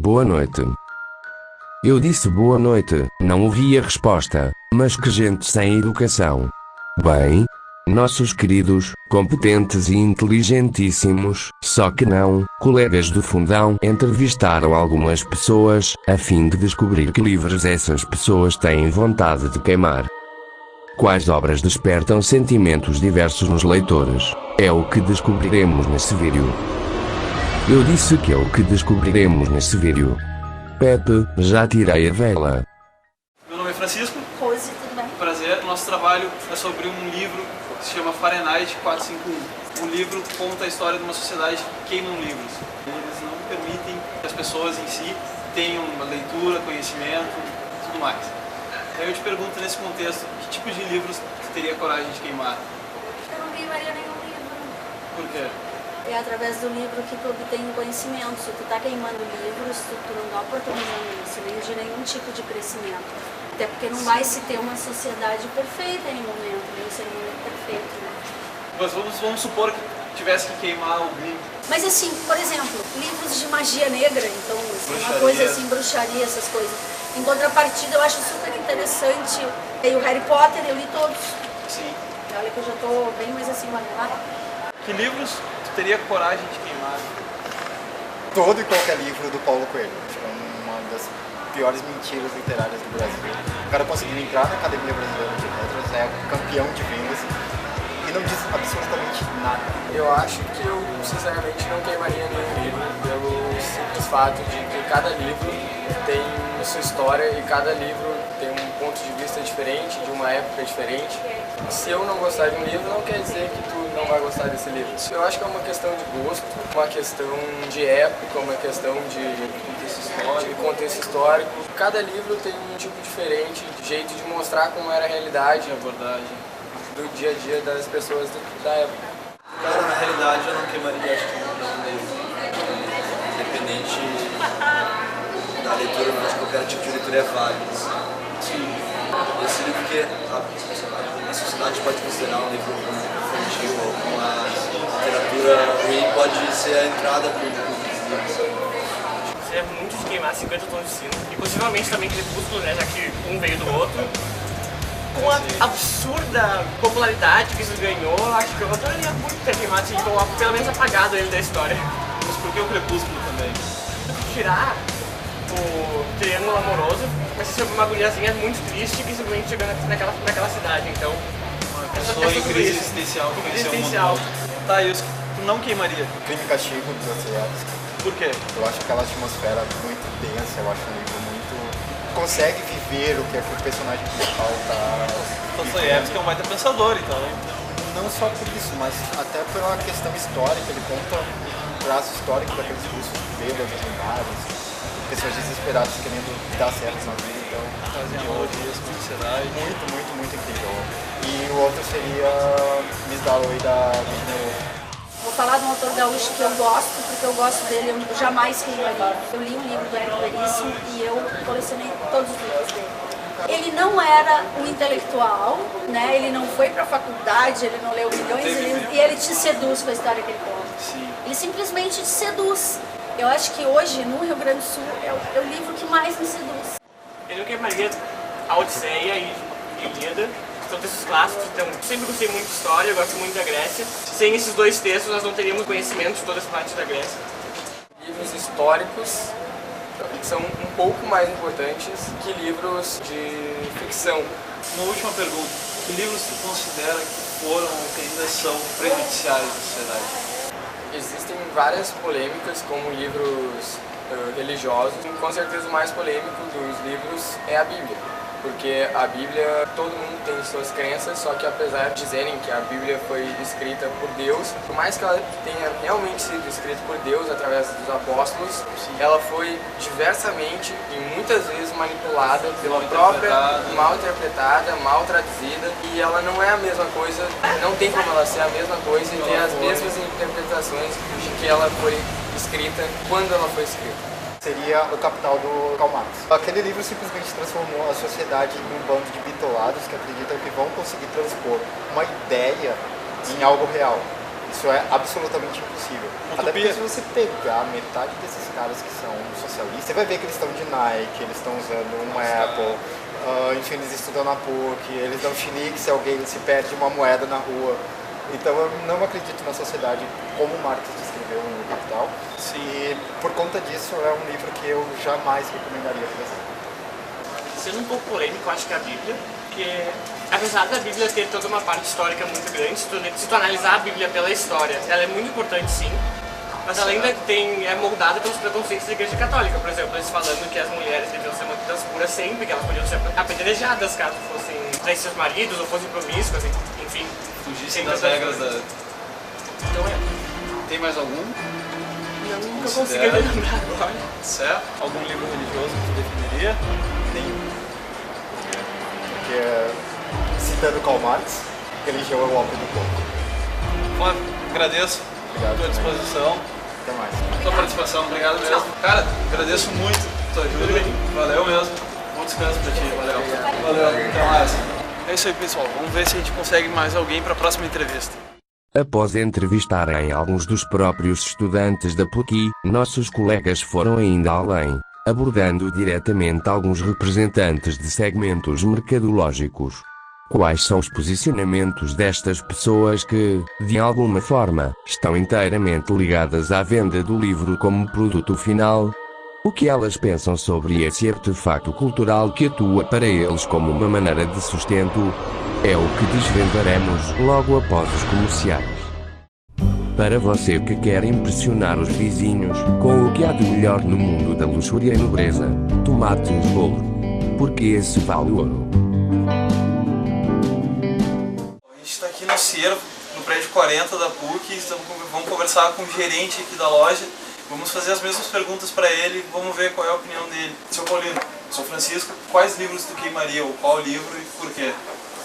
Boa noite. Eu disse boa noite, não ouvi a resposta, mas que gente sem educação. Bem, nossos queridos, competentes e inteligentíssimos, só que não, colegas do fundão entrevistaram algumas pessoas, a fim de descobrir que livros essas pessoas têm vontade de queimar. Quais obras despertam sentimentos diversos nos leitores? É o que descobriremos nesse vídeo. Eu disse que é o que descobriremos nesse vídeo. Pepe, já tirei a vela. Meu nome é Francisco. Rose, tudo bem? Prazer. Nosso trabalho é sobre um livro que se chama Fahrenheit 451. O livro conta a história de uma sociedade que queimam livros. Eles não permitem que as pessoas em si tenham uma leitura, conhecimento, tudo mais. Então eu te pergunto nesse contexto, que tipo de livros tu teria coragem de queimar? Eu não queimaria nenhum livro. Por quê? É através do livro que tu obtém conhecimento. Se tu tá queimando livros, tu não tá oportunizando isso, nem de nenhum tipo de crescimento. Até porque não vai se ter uma sociedade perfeita em um momento, nem um ser humano perfeito, né? Mas vamos supor que tivesse que queimar algum. Mas assim, por exemplo, livros de magia negra, então uma coisa assim, bruxaria, essas coisas. Em contrapartida, eu acho super interessante. E o Harry Potter, eu li todos. Sim. Olha que eu já tô bem mais assim, lá. Que livros tu teria coragem de queimar? Todo e qualquer livro do Paulo Coelho. Acho que é uma das piores mentiras literárias do Brasil. O cara conseguiu entrar na Academia Brasileira de Letras, é campeão de vendas e não diz absolutamente nada. Eu acho que eu, sinceramente, não queimaria nenhum livro pelo simples fato de que cada livro tem sua história e cada livro tem um ponto de vista diferente, de uma época diferente. Se eu não gostar de um livro, não quer dizer que tu não vai gostar desse livro. Eu acho que é uma questão de gosto, uma questão de época, uma questão de contexto histórico. Cada livro tem um tipo diferente, de jeito de mostrar como era a realidade, a abordagem do dia a dia das pessoas da época. Cara, na realidade eu não queimaria, acho que não livro. Independente da leitura, eu acho que qualquer tipo de leitura é válido. Sim. Esse livro que a sociedade pode considerar um livro infantil ou uma literatura ruim pode ser a entrada para o livro. Seria muito de queimar 50 tons de cinza. E possivelmente também Crepúsculo, né, já que um veio do outro. Com a absurda popularidade que isso ganhou, acho que eu adoraria muito ter queimado, assim, ou pelo menos apagado ele da história. Mas por que o Crepúsculo também? Tirar o triângulo amoroso, mas ser uma guriazinha muito triste que simplesmente chegou naquela cidade, então... Uma pessoa em crise existencial que conheceu o mundo. Tá, e tu não queimaria? Crime e Castigo, do Dostoiévski. Por quê? Eu acho aquela atmosfera muito densa, eu acho um livro muito... consegue viver o que aquele personagem principal tá... Dostoiévski é um baita pensador, então. Não só por isso, mas até pela questão histórica, ele conta o traço histórico daqueles russos bêbados, lendários, pessoas desesperadas querendo dar certo na vida, então... Fazem analogias com a sociedade. Muito incrível. E o outro seria Miss Dalloway da Virginia Woolf. Vou falar de um autor gaúcho que eu gosto, porque eu gosto dele, eu jamais queimaria. Eu li um livro do Érico Veríssimo e eu colecionei todos os livros dele. Ele não era um intelectual, né? Ele não foi pra faculdade, ele não leu milhões de livros e ele te seduz com a história que ele conta. Sim. Ele simplesmente te seduz. Eu acho que hoje, no Rio Grande do Sul, é o livro que mais me seduz. Eu não queimaria a Odisseia e Ilíada. São textos clássicos, então sempre gostei muito de história, eu gosto muito da Grécia. Sem esses dois textos nós não teríamos conhecimento de todas as partes da Grécia. Livros históricos são um pouco mais importantes que livros de ficção. Uma última pergunta. Que livros tu considera que foram ou que ainda são prejudiciais à sociedade? Existem várias polêmicas, como livros religiosos. Com certeza o mais polêmico dos livros é a Bíblia. Porque a Bíblia, todo mundo tem suas crenças, só que apesar de dizerem que a Bíblia foi escrita por Deus, por mais que ela tenha realmente sido escrita por Deus através dos apóstolos, ela foi diversamente e muitas vezes manipulada pela própria, mal interpretada, mal traduzida, e ela não é a mesma coisa, não tem como ela ser a mesma coisa e ter as mesmas interpretações de que ela foi escrita quando ela foi escrita. Seria O Capital do Karl Marx. Aquele livro simplesmente transformou a sociedade em um bando de bitolados que acreditam que vão conseguir transpor uma ideia em algo real. Isso é absolutamente impossível. Até porque se você pegar metade desses caras que são socialistas, você vai ver que eles estão de Nike, eles estão usando um Apple, enfim, eles estudam na PUC, eles dão chilique se alguém se perde uma moeda na rua. Então eu não acredito na sociedade como Marx descreveu no Capital. E por conta disso é um livro que eu jamais recomendaria para você. Sendo um pouco polêmico, eu acho que a Bíblia, porque apesar da Bíblia ter toda uma parte histórica muito grande, se tu analisar a Bíblia pela história, ela é muito importante sim, mas ela ainda é moldada pelos preconceitos da Igreja Católica. Por exemplo, eles falando que as mulheres deviam ser mantidas puras sempre, que elas podiam ser apedrejadas caso fossem trair seus maridos ou fossem promíscuas, enfim. Fugissem das regras da... Então Tem mais algum? Não consigo lembrar agora. Certo? Algum livro religioso que tu definiria? Nenhum. Porque, citando Karl Marx, religião é o ópio do povo. Flávio, agradeço a tua disposição, Até mais. tua participação, obrigado mesmo. Cara, agradeço muito a tua ajuda, valeu mesmo. Bom descanso pra ti, valeu. Valeu, até mais. É isso aí, pessoal, vamos ver se a gente consegue mais alguém para a próxima entrevista. Após entrevistarem alguns dos próprios estudantes da PUC, nossos colegas foram ainda além, abordando diretamente alguns representantes de segmentos mercadológicos. Quais são os posicionamentos destas pessoas que, de alguma forma, estão inteiramente ligadas à venda do livro como produto final? O que elas pensam sobre esse artefacto cultural que atua para eles como uma maneira de sustento? É o que desvendaremos logo após os comerciais. Para você que quer impressionar os vizinhos com o que há de melhor no mundo da luxúria e nobreza, tomates bolo. Porque esse vale ouro. A gente está aqui no Cervo, no prédio 40 da PUC, vamos conversar com o gerente aqui da loja, vamos fazer as mesmas perguntas para ele, vamos ver qual é a opinião dele. Seu Paulino, sou Francisco, quais livros tu queimaria, ou qual livro e por quê?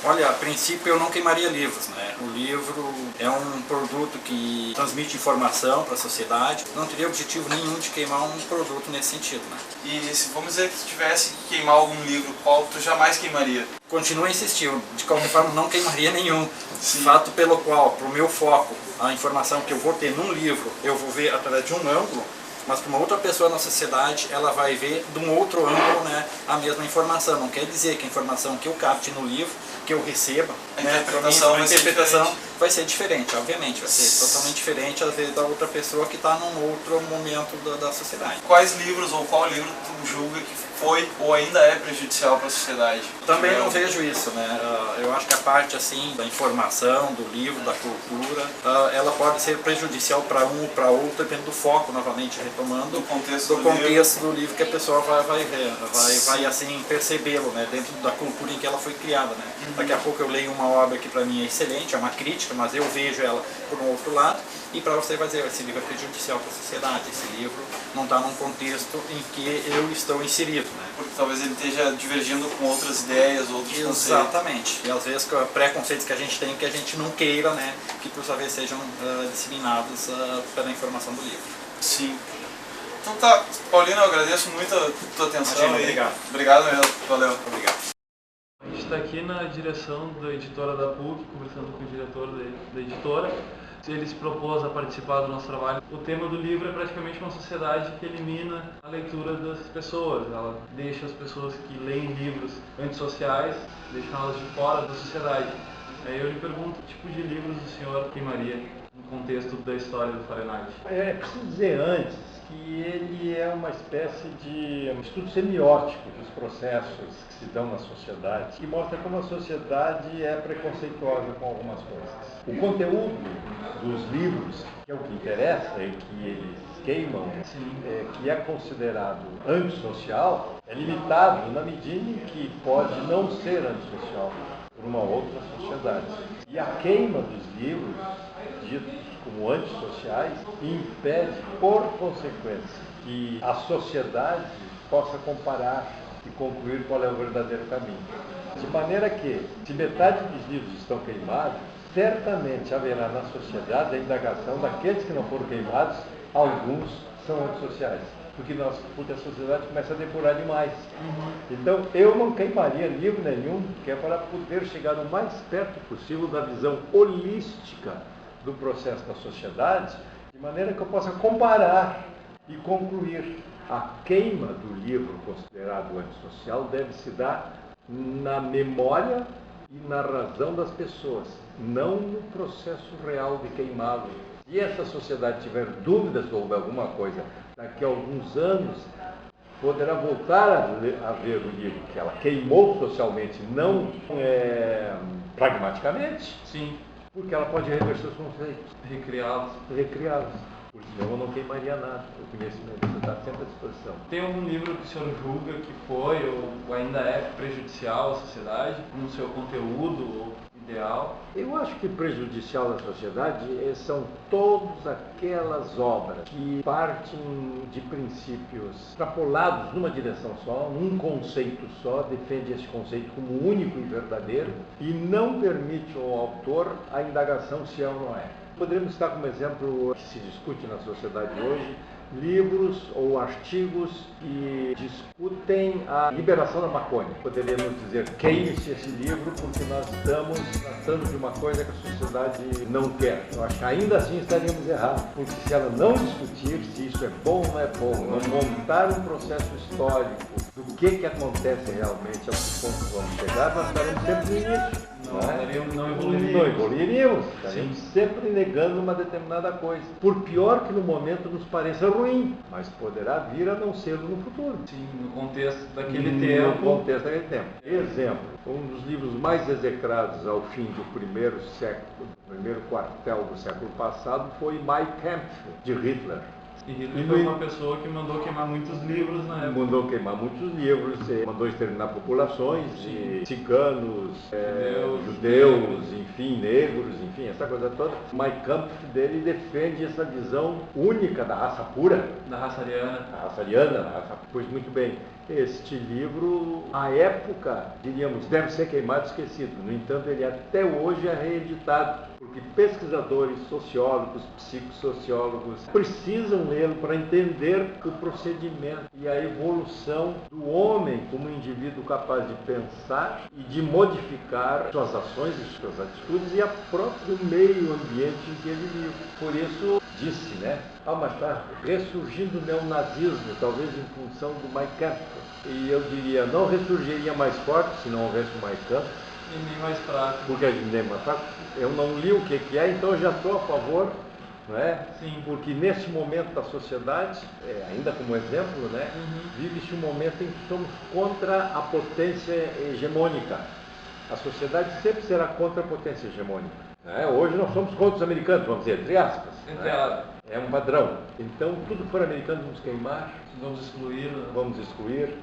Olha, a princípio eu não queimaria livros, né? O livro é um produto que transmite informação para a sociedade. Não teria objetivo nenhum de queimar um produto nesse sentido, né? E se vamos dizer que tu tivesse que queimar algum livro, qual tu jamais queimaria? Continuo a insistir, de qualquer forma não queimaria nenhum. Sim. Fato pelo qual, para o meu foco, a informação que eu vou ter num livro, eu vou ver através de um ângulo, mas para uma outra pessoa na sociedade, ela vai ver de um outro ângulo, né, a mesma informação. Não quer dizer que a informação que eu capte no livro, que eu receba, a né, interpretação vai ser diferente, obviamente, vai ser totalmente diferente às vezes da outra pessoa que está num outro momento da sociedade. Quais livros ou qual livro tu julga que foi ou ainda é prejudicial para a sociedade? Também não vejo isso, né? Eu acho que a parte assim da informação, do livro, da cultura, ela pode ser prejudicial para um ou para outro, dependendo do foco, novamente retomando, do contexto do livro que a pessoa vai ver, vai assim percebê-lo, né? Dentro da cultura em que ela foi criada, né? Daqui a pouco eu leio uma obra que para mim é excelente, é uma crítica, mas eu vejo ela por um outro lado, e para você vai dizer, esse livro é prejudicial para a sociedade, esse livro não está num contexto em que eu estou inserido, né? Porque talvez ele esteja divergindo com outras ideias, outros conceitos. Exatamente, e às vezes preconceitos que a gente tem que a gente não queira, né? Que por sua vez sejam disseminados pela informação do livro. Sim. Então tá, Paulino, eu agradeço muito a tua atenção. Imagina, obrigado. Obrigado mesmo, valeu. Obrigado. A gente está aqui na direção da editora da PUC, conversando com o diretor da editora. Ele se propôs a participar do nosso trabalho. O tema do livro é praticamente uma sociedade que elimina a leitura das pessoas. Ela deixa as pessoas que leem livros antissociais, deixa elas de fora da sociedade. Aí eu lhe pergunto, que tipo de livros o senhor queimaria no contexto da história do Fahrenheit? É preciso dizer antes que ele é uma espécie de estudo semiótico dos processos que se dão na sociedade, que mostra como a sociedade é preconceituosa com algumas coisas. O conteúdo dos livros, que é o que interessa, e que eles queimam, que é considerado antissocial, é limitado na medida em que pode não ser antissocial por uma outra sociedade. E a queima dos livros, ditos como antissociais, impede, por consequência, que a sociedade possa comparar e concluir qual é o verdadeiro caminho. De maneira que, se metade dos livros estão queimados, certamente haverá na sociedade a indagação daqueles que não foram queimados, alguns são antissociais. Porque a sociedade começa a depurar demais. Então, eu não queimaria livro nenhum, que é para poder chegar o mais perto possível da visão holística do processo da sociedade, de maneira que eu possa comparar e concluir. A queima do livro considerado antissocial deve se dar na memória e na razão das pessoas, não no processo real de queimá-lo. Se essa sociedade tiver dúvidas sobre alguma coisa, daqui a alguns anos, poderá voltar a ver o livro que ela queimou socialmente, não pragmaticamente. Sim. Porque ela pode rever seus conceitos. Recriá-los. Porque senão eu não queimaria nada. O conhecimento está sempre à disposição. Tem algum livro que o senhor julga que foi ou ainda é prejudicial à sociedade, no seu conteúdo ou ideal? Eu acho que prejudicial à sociedade são todas aquelas obras que partem de princípios extrapolados numa direção só, num conceito só, defende esse conceito como único e verdadeiro e não permite ao autor a indagação se é ou não é. Poderíamos citar como exemplo que se discute na sociedade hoje, livros ou artigos que discutem a liberação da maconha. Poderíamos dizer, queime-se esse livro porque nós estamos tratando de uma coisa que a sociedade não quer. Eu acho que ainda assim estaríamos errados, porque se ela não discutir se isso é bom ou não é bom, não montar um processo histórico do que acontece realmente, ao que ponto vamos chegar, nós estaremos sempre no início. Não evoluiríamos, estaremos sempre negando uma determinada coisa. Por pior que no momento nos pareça ruim, mas poderá vir a não ser no futuro. Sim, no contexto daquele tempo. Exemplo, um dos livros mais execrados ao fim do primeiro quartel do século passado foi Mein Kampf, de Hitler. E Hitler foi uma pessoa que mandou queimar muitos livros na época. Mandou queimar muitos livros, mandou exterminar populações, de ciganos, judeus, enfim, negros, enfim, essa coisa toda. Mein Kampf dele defende essa visão única da raça pura. Da raça ariana. Pois muito bem. Este livro, à época, diríamos, deve ser queimado e esquecido. No entanto, ele até hoje é reeditado, porque pesquisadores, sociólogos, psicossociólogos precisam lê-lo para entender o procedimento e a evolução do homem como indivíduo capaz de pensar e de modificar suas ações e suas atitudes e o próprio meio ambiente em que ele vive. Por isso, disse, mas está ressurgindo o neonazismo, talvez em função do Mein Kampf. E eu diria, não ressurgiria mais forte se não houvesse o Mein Kampf. E nem mais fraco. Porque nem mais fraco. Eu não li o que é, então eu já estou a favor, não é? Sim. Porque nesse momento da sociedade, ainda como exemplo, vive-se um momento em que somos contra a potência hegemônica. A sociedade sempre será contra a potência hegemônica. Hoje nós somos contra os americanos, vamos dizer, entre aspas. É um padrão. Então, tudo for americano, vamos queimar. Vamos excluir.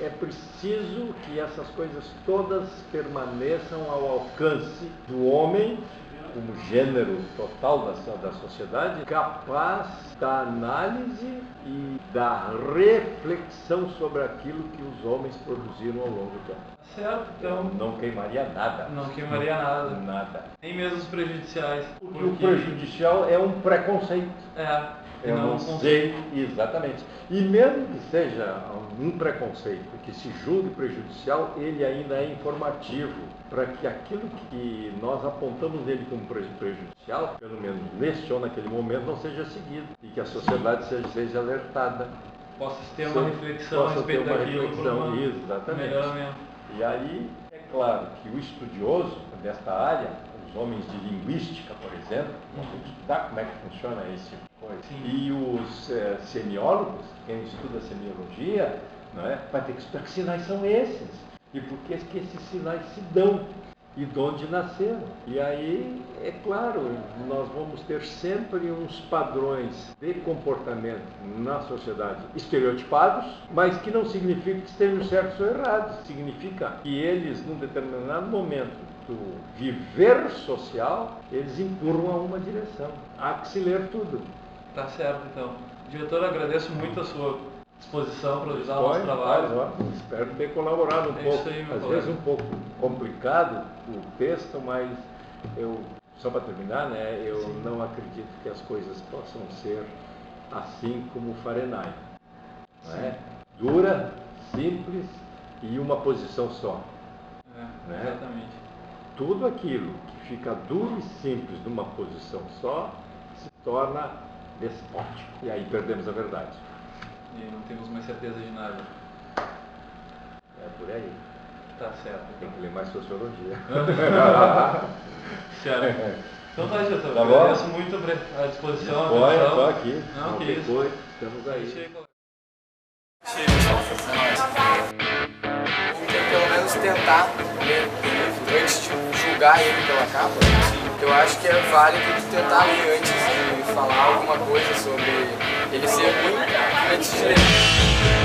É preciso que essas coisas todas permaneçam ao alcance do homem, como gênero total da sociedade, capaz da análise e da reflexão sobre aquilo que os homens produziram ao longo do tempo. Certo, então... Não queimaria nada. Não queimaria nada. Nada. Nem mesmo os prejudiciais. Porque o prejudicial é um preconceito. É um conceito, exatamente. E mesmo que seja um preconceito que se julgue prejudicial, ele ainda é informativo para que aquilo que nós apontamos nele como prejudicial, pelo menos neste ou naquele momento, não seja seguido e que a sociedade seja alertada. Possa ter uma reflexão a respeito daquilo. Exatamente. Melhoramento. E aí, é claro que o estudioso desta área, os homens de linguística, por exemplo, vão estudar como é que funciona esse tipo de coisa. Sim. E os semiólogos, quem estuda semiologia, vai ter que estudar que sinais são esses. E por que esses sinais se dão e de onde nasceram. E aí, é claro, nós vamos ter sempre uns padrões de comportamento na sociedade estereotipados, mas que não significa que estejam certos ou errados. Significa que eles, num determinado momento do viver social, eles empurram a uma direção. Há que se ler tudo. Tá certo, então. Diretor, agradeço muito a sua disposição para usar o nosso trabalho. Espero ter colaborado um pouco. Aí, às vezes um pouco complicado o texto, mas eu, só para terminar, eu não acredito que as coisas possam ser assim como Fahrenheit. Dura, simples e uma posição só. Exatamente. tudo aquilo que fica duro e simples numa posição só se torna despótico. E aí perdemos a verdade. E não temos mais certeza de nada. É por aí. Tá certo. Tem que ler mais sociologia. Certo. Então tá, diretor. Tá bom? Agradeço muito a disposição, a Pode, atenção. estou aqui. Não, que isso. Depois, estamos aí. Pelo menos tentar ler antes de julgar ele pela capa. Eu acho que é válido tentar ler antes de falar alguma coisa sobre ele ser ruim antes de ler.